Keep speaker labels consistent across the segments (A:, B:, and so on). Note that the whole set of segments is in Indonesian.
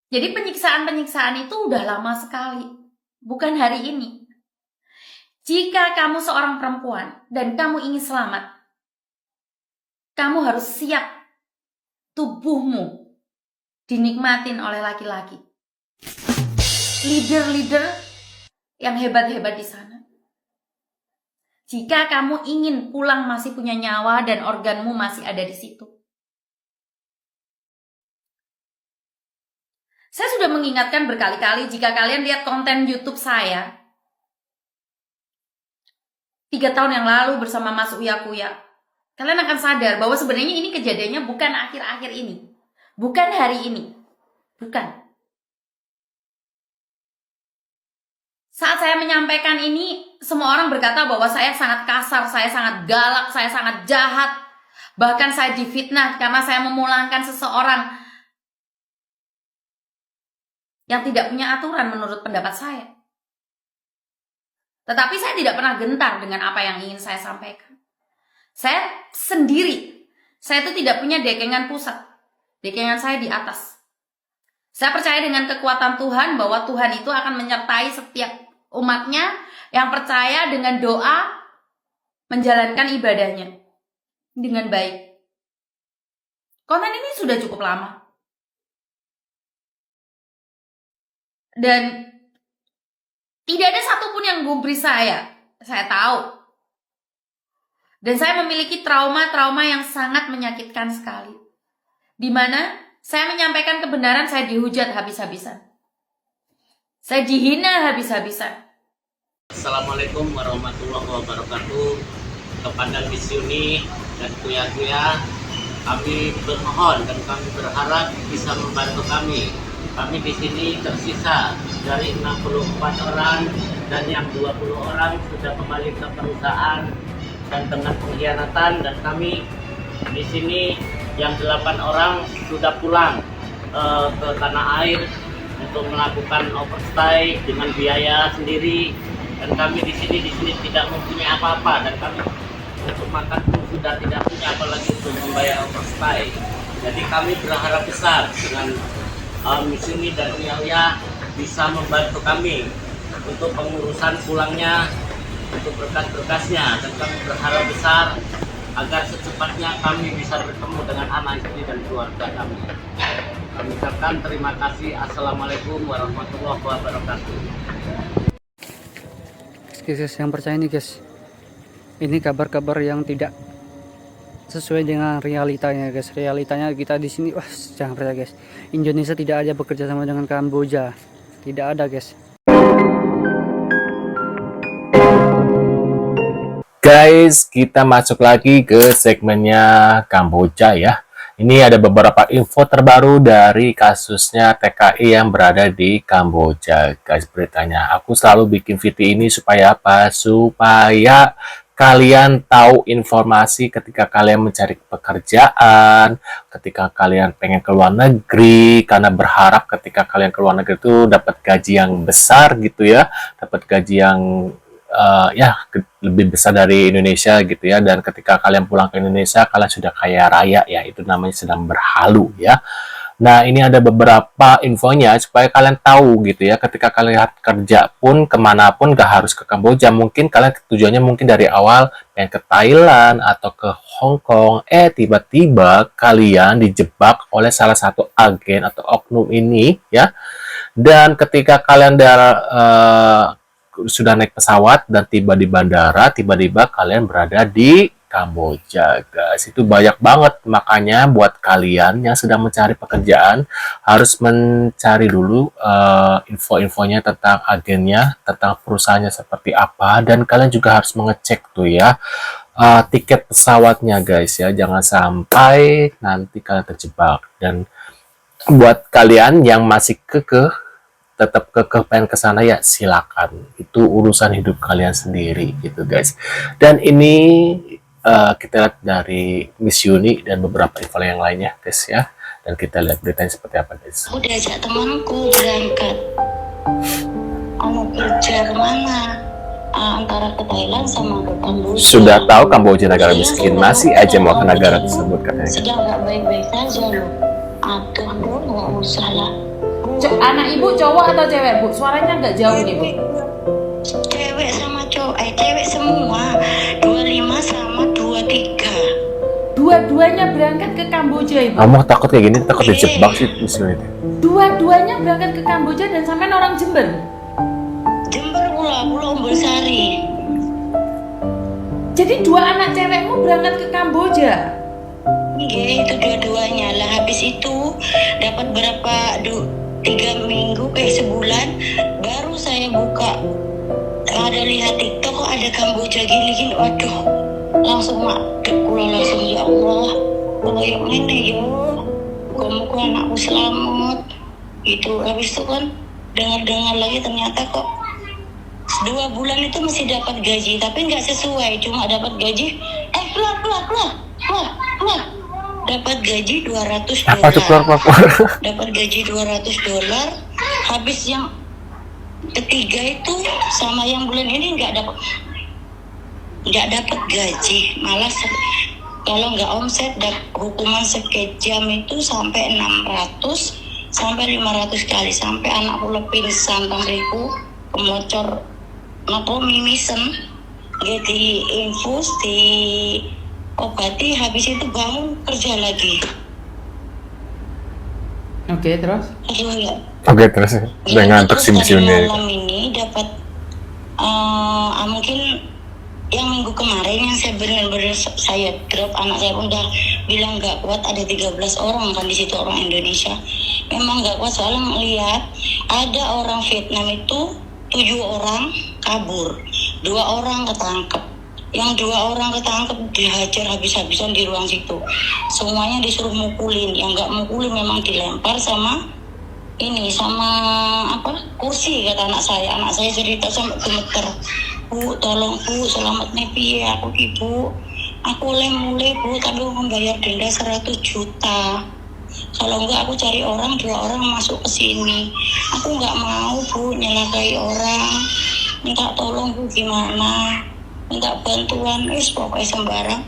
A: Jadi penyiksaan-penyiksaan itu udah lama sekali, bukan hari ini. Jika kamu seorang perempuan dan kamu ingin selamat, kamu harus siap tubuhmu dinikmatin oleh laki-laki. Leader-leader yang hebat-hebat di sana. Jika kamu ingin pulang masih punya nyawa dan organmu masih ada di situ. Saya sudah mengingatkan berkali-kali jika kalian lihat konten YouTube saya 3 tahun yang lalu bersama Mas Uya Kuya, kalian akan sadar bahwa sebenarnya ini kejadiannya bukan akhir-akhir ini. Bukan hari ini. Bukan. Saat saya menyampaikan ini, semua orang berkata bahwa saya sangat kasar, saya sangat galak, saya sangat jahat. Bahkan saya difitnah karena saya memulangkan seseorang yang tidak punya aturan menurut pendapat saya. Tetapi saya tidak pernah gentar dengan apa yang ingin saya sampaikan. Saya sendiri. Saya itu tidak punya dekengan pusat. Dekengan saya di atas. Saya percaya dengan kekuatan Tuhan bahwa Tuhan itu akan menyertai setiap umatnya yang percaya dengan doa menjalankan ibadahnya dengan baik. Konten ini sudah cukup lama. Dan tidak ada satupun yang gubris saya tahu. Dan saya memiliki trauma-trauma yang sangat menyakitkan sekali. Di mana saya menyampaikan kebenaran, saya dihujat habis-habisan. Saya dihina habis-habisan.
B: Assalamualaikum warahmatullahi wabarakatuh. Kepada Miss Yuni dan Kuya-Kuya, kami bermohon dan kami berharap bisa membantu kami. Kami di sini tersisa dari 64 orang dan yang 20 orang sudah kembali ke perusahaan dan dengan pengkhianatan, dan kami di sini yang 8 orang sudah pulang ke tanah air untuk melakukan overstay dengan biaya sendiri, dan kami di sini tidak mempunyai apa-apa, dan kami untuk makan pun sudah tidak punya apalagi untuk membayar overstay. Jadi kami berharap besar dengan Miss Yuni dan Uya bisa membantu kami untuk pengurusan pulangnya, untuk berkas-berkasnya, dan kami berharap besar agar secepatnya kami bisa bertemu dengan anak istri dan keluarga kami. Kami ucapkan terima kasih. Assalamualaikum warahmatullahi wabarakatuh.
C: Guys, yang percaya nih guys, ini kabar-kabar yang tidak sesuai dengan realitanya guys. Realitanya kita di sini, wah jangan percaya guys. Indonesia tidak ada bekerja sama dengan Kamboja, tidak ada guys.
D: Guys, kita masuk lagi ke segmennya Kamboja ya. Ini ada beberapa info terbaru dari kasusnya TKI yang berada di Kamboja. Guys, beritanya, aku selalu bikin video ini supaya apa? Supaya kalian tahu informasi ketika kalian mencari pekerjaan, ketika kalian pengen ke luar negeri, karena berharap ketika kalian ke luar negeri itu dapat gaji yang besar gitu ya, dapat gaji yang lebih besar dari Indonesia gitu ya, dan ketika kalian pulang ke Indonesia kalian sudah kaya raya ya, itu namanya sedang berhalu ya. Nah, ini ada beberapa infonya supaya kalian tahu gitu ya, ketika kalian kerja pun kemanapun, gak harus ke Kamboja, mungkin kalian tujuannya mungkin dari awal pengen ke Thailand atau ke Hong Kong, tiba-tiba kalian dijebak oleh salah satu agen atau oknum ini ya, dan ketika kalian sudah naik pesawat dan tiba di bandara, tiba-tiba kalian berada di Kamboja guys. Itu banyak banget, makanya buat kalian yang sedang mencari pekerjaan harus mencari dulu info-infonya tentang agennya, tentang perusahaannya seperti apa, dan kalian juga harus mengecek tuh ya tiket pesawatnya guys ya, jangan sampai nanti kalian terjebak. Dan buat kalian yang masih tetap pengen ke sana ya silakan, itu urusan hidup kalian sendiri gitu guys. Dan ini kita lihat dari Miss Yuni dan beberapa info yang lainnya guys ya, dan kita lihat beritanya seperti apa guys.
E: Aku diajak temanku berangkat, mau kerja kemana, antara ke Thailand sama ke Kamboja.
D: Sudah tahu Kamboja negara miskin, masih aja mau ke negara tersebut katanya.
E: Sedang nggak baik-baik saja loh. Aduh, nggak usah lah.
A: Anak ibu cowok atau cewek, Bu? Suaranya agak jauh nih, Bu.
E: Cewek sama cowok, cewek semua. 25 sama 23.
A: Dua-duanya berangkat ke Kamboja, Ibu.
D: Kamu takut kayak gini, takut dijebak sih misiun itu.
A: Dua-duanya berangkat ke Kamboja dan sampai orang Jember.
E: Jember pula Umbulsari.
A: Jadi 2 anak cewekmu berangkat ke Kamboja.
E: Iya, itu dua-duanya lah. Habis itu dapat berapa 3 minggu sebulan baru saya buka, ada lihat TikTok kok ada Kamboja gini-gini. Waduh, langsung langsung ya Allah, kayak mana ya, muka anakku selamat gitu. Habis itu kan dengar lagi ternyata kok 2 bulan itu masih dapat gaji, tapi nggak sesuai, cuma dapat gaji keluar dapat gaji $200.
D: Apa tuh keluar?
E: Dapat gaji $200. Habis yang ketiga itu sama yang bulan ini nggak dapat gaji, malah kalau nggak omset hukuman sekejam itu sampai 600 sampai 500 kali, sampai anakku pingsan tanganku kemocor mimisen, jadi infus di obati, habis itu bangun kerja lagi.
A: Oke, terus?
D: Oke, terus udah ngantuk sih misiunnya.
E: Malam ini dapat mungkin yang minggu kemarin yang saya benar-benar saya drop, anak saya udah bilang nggak kuat, ada 13 orang kan di situ orang Indonesia. Memang nggak kuat soalnya melihat ada orang Vietnam itu 7 orang kabur, 2 orang ketangkep. Yang 2 orang ketangkep dihajar habis-habisan di ruang situ. Semuanya disuruh mukulin. Yang nggak mukulin memang dilempar sama kursi, kata anak saya. Anak saya cerita sampai gemeter. Bu, tolong Bu, selamat nih aku ibu. Aku mulai Bu, tapi membayar denda 100 juta. Kalau enggak aku cari 2 orang masuk ke sini. Aku nggak mau Bu nyelakai orang. Minta tolong Bu, gimana? Minta bantuan, pokoknya sembarang.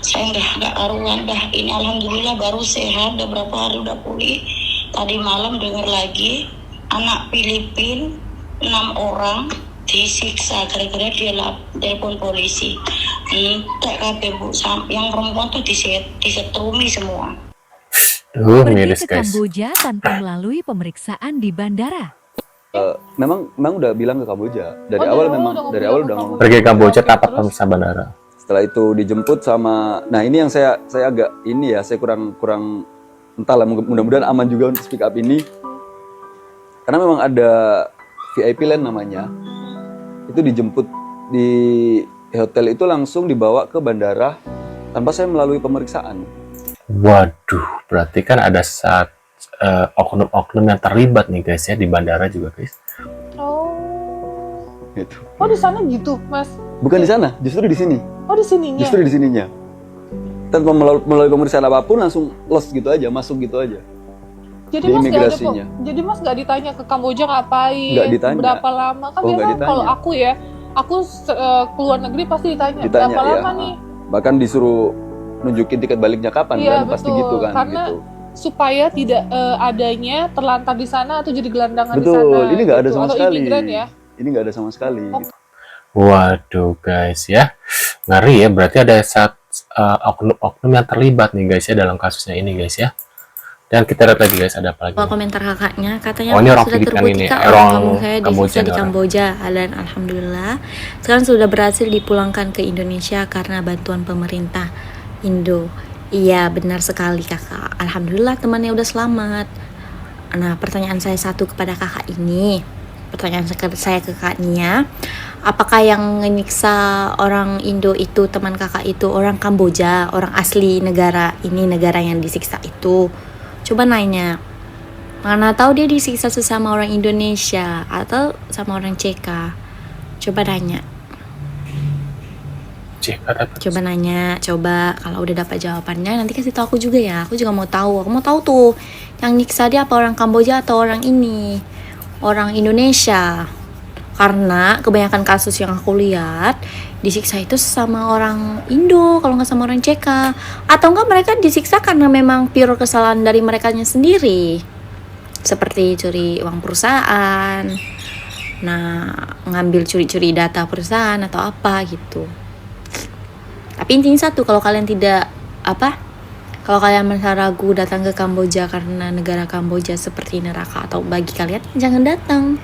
E: Saya nggak karuan dah. Ini alhamdulillah baru sehat, udah berapa hari udah pulih. Tadi malam dengar lagi anak Filipina 6 orang disiksa gara-gara dia telepon polisi. TKP Bu, yang perempuan tuh disetrumi semua.
F: Pergi ke Kamboja tanpa melalui pemeriksaan di bandara.
G: Memang udah bilang ke Kamboja dari awal udah ngomong
D: Pergi ke Kamboja tanpa pemeriksaan bandara.
G: Setelah itu dijemput sama, nah ini yang saya agak saya kurang entahlah, mudah-mudahan aman juga untuk speak up ini, karena memang ada VIP Land namanya, itu dijemput di hotel itu langsung dibawa ke bandara tanpa saya melalui pemeriksaan.
D: Waduh, berarti kan ada oknum-oknum yang terlibat nih guys ya di bandara juga guys.
G: Gitu.
H: Oh di sana gitu Mas?
G: Bukan di sana, justru di sini.
H: Oh di sininya?
G: Justru di sininya. Tanpa melalui pemeriksaan apapun langsung los gitu aja, masuk gitu aja.
H: Jadi
G: di
H: Mas
G: imigrasinya.
H: jadi Mas nggak ditanya ke Kamboja ngapain?
G: Nggak ditanya.
H: Berapa lama? Kan biasanya kalau aku keluar negeri pasti ditanya berapa lama nih?
G: Bahkan disuruh nunjukin tiket baliknya kapan kan, pasti gitu kan.
H: Karena
G: gitu.
H: supaya tidak adanya terlantar di sana atau jadi gelandangan di sana.
G: Betul, ini nggak ada sama
H: atau
G: sekali.
H: Imigran ya?
G: Ini nggak ada sama sekali.
H: Oh.
G: Gitu.
D: Waduh guys ya, ngeri ya, berarti ada oknum-oknum yang terlibat nih guys ya dalam kasusnya ini guys ya. Dan kita lihat lagi guys, ada apa lagi?
I: Komentar kakaknya, katanya
D: ini orang
I: sudah
D: Filipina ini,
I: terbukti
D: orang
I: kampung saya disiksa di
D: orang.
I: Kamboja, dan alhamdulillah sekarang sudah berhasil dipulangkan ke Indonesia karena bantuan pemerintah Indo. Iya benar sekali kakak, alhamdulillah temannya udah selamat. Nah pertanyaan saya satu kepada kakak ini, pertanyaan saya ke kakaknya, apakah yang menyiksa orang Indo itu, teman kakak itu orang Kamboja, orang asli negara ini, negara yang disiksa itu? Coba nanya, mana tahu dia disiksa sesama orang Indonesia atau sama orang CK. Coba nanya. Coba nanya, coba kalau udah dapat jawabannya nanti kasih tahu aku juga ya. Aku juga mau tahu. Aku mau tahu tuh yang nyiksa dia apa orang Kamboja atau orang ini, orang Indonesia. Karena kebanyakan kasus yang aku lihat disiksa itu sama orang Indo, kalau nggak sama orang CK. Atau enggak mereka disiksa karena memang pure kesalahan dari merekanya sendiri. seperti curi uang perusahaan, nah ngambil curi-curi data perusahaan atau apa gitu. Tapi intinya satu, kalau kalian kalau kalian merasa ragu datang ke Kamboja karena negara Kamboja seperti neraka atau bagi kalian, jangan datang.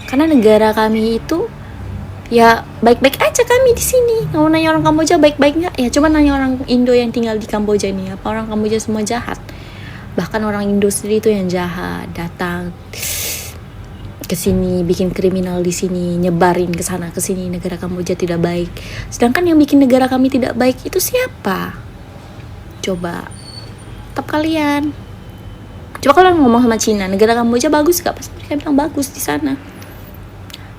I: Karena negara kami itu ya baik-baik aja kami di sini. Kalau nanya orang Kamboja baik-baik nggak? Ya cuma nanya orang Indo yang tinggal di Kamboja ini, apa orang Kamboja semua jahat? Bahkan orang Indo sendiri itu yang jahat, datang ke sini bikin kriminal di sini, nyebarin ke sana ke sini. Negara Kamboja tidak baik. Sedangkan yang bikin negara kami tidak baik itu siapa? Coba tetap kalian. Coba kalian ngomong sama Cina, negara Kamboja bagus gak? Pasti mereka bilang bagus di sana.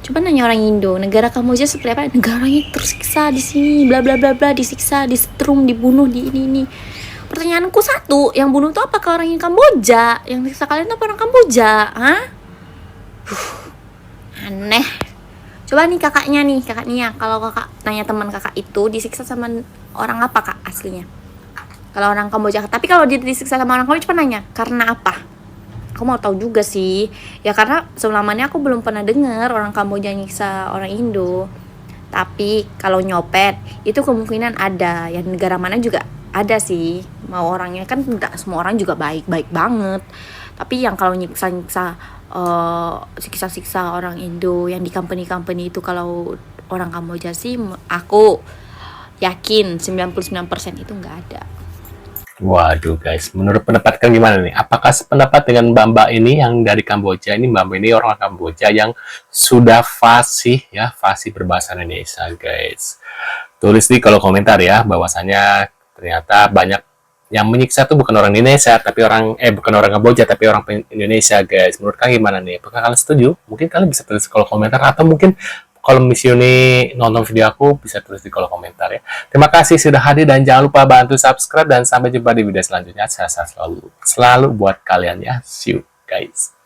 I: Coba nanya orang Indo, negara Kamboja seperti apa? Negaranya tersiksa di sini, bla bla bla bla, disiksa, disetrum, dibunuh, di ini. Pertanyaanku satu, yang bunuh itu apakah orang yang Kamboja? Yang siksa kalian itu apa orang Kamboja? Hah? Aneh. Coba nih kakaknya, kalau kakak tanya teman kakak itu disiksa sama orang apa kak aslinya? Kalau orang Kamboja, tapi kalau dia disiksa sama orang Kamboja, coba nanya, karena apa? Aku mau tahu juga sih. Ya karena selama ini aku belum pernah dengar orang Kamboja nyiksa orang Indo. Tapi kalau nyopet, itu kemungkinan ada. Ya negara mana juga ada sih. Mau orangnya kan tidak semua orang juga baik-baik banget. Tapi yang kalau nyiksa-nyiksa siksa-siksa orang Indo yang di company-company itu, kalau orang Kamboja sih aku yakin 99% itu nggak ada.
D: Waduh guys, menurut pendapat kalian gimana nih? Apakah sependapat dengan Mbak ini yang dari Kamboja? Ini Mbak ini orang Kamboja yang sudah fasih berbahasa Indonesia guys. Tulis di kolom komentar ya, bahwasanya ternyata banyak yang menyiksa tuh bukan orang Indonesia, tapi bukan orang Kamboja, tapi orang Indonesia guys. Menurut kalian gimana nih? Apakah kalian setuju? Mungkin kalian bisa tulis di kolom komentar, atau mungkin kalau misalnya nonton video aku, bisa tulis di kolom komentar ya. Terima kasih sudah hadir dan jangan lupa bantu subscribe dan sampai jumpa di video selanjutnya. Saya selalu buat kalian ya. See you guys.